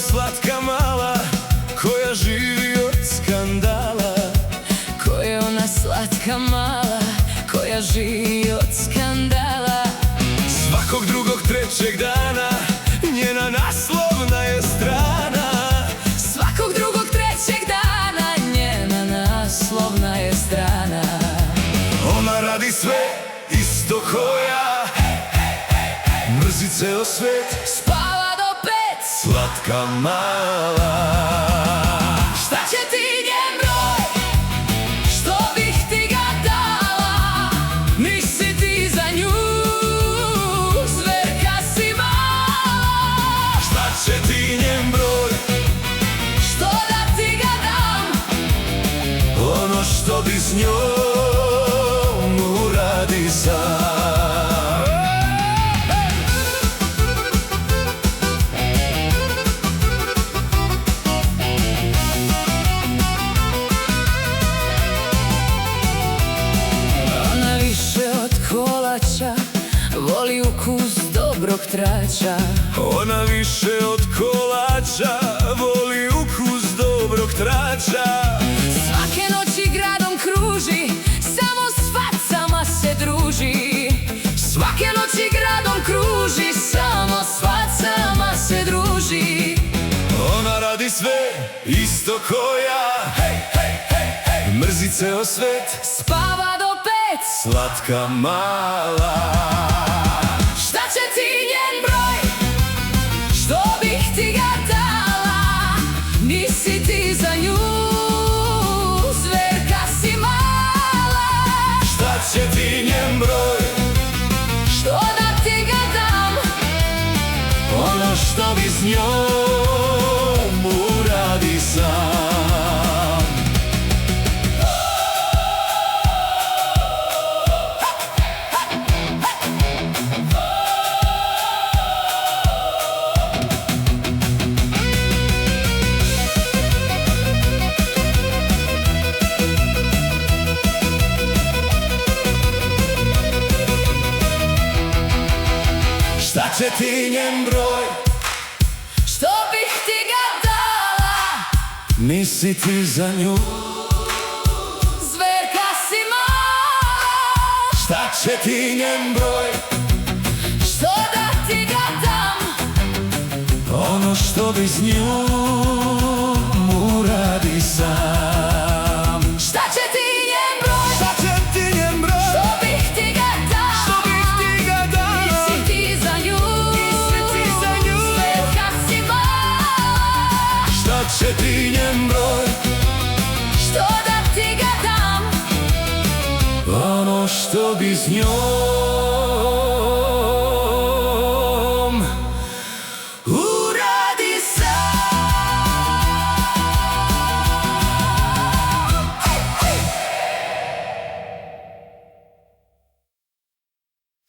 Slatka mala, koja živi od skandala. Ko je ona slatka mala, koja živi od skandala? Svakog drugog, trećeg dana njena naslovna je strana. Svakog drugog, trećeg dana njena naslovna je strana. Ona radi sve isto ko ja, mrzi ceo svet, Spava do 5, slatka mala. Šta će ti njen broj, što bih ti ga dala? Nisi ti za nju, zverka si mala. Šta će ti njen broj, što da ti ga dam? ono što bi s njom uradi sam. Voli ukus dobrog trača. Ona više od kolača voli ukus dobrog trača. Svake noći gradom kruži, samo s facama se druži. Svake noći gradom kruži, samo s facama se druži. Ona radi sve isto ko ja, mrzi ceo svet, spava do 5, slatka mala. Šta će ti njen broj, što bih ti ga dala? Nisi ti za nju, zverka si mala. Šta će ti njen broj, što da ti ga dam? ono što bi s njom uradi sam. Šta će ti njen broj, što bih ti ga dala? nisi ti za nju, zverka si mala. šta će ti njen broj, što da ti ga dam? ono što bi s njom uradi sam. Šta će ti njen broj, Šta će ti njen broj, što bih ti ga dala? što bih ti ga dala? Nisi ti za nju, Nisi ti za nju, zverka si mala. šta će ti njen broj, što da ti ga dam? ono što bi s njom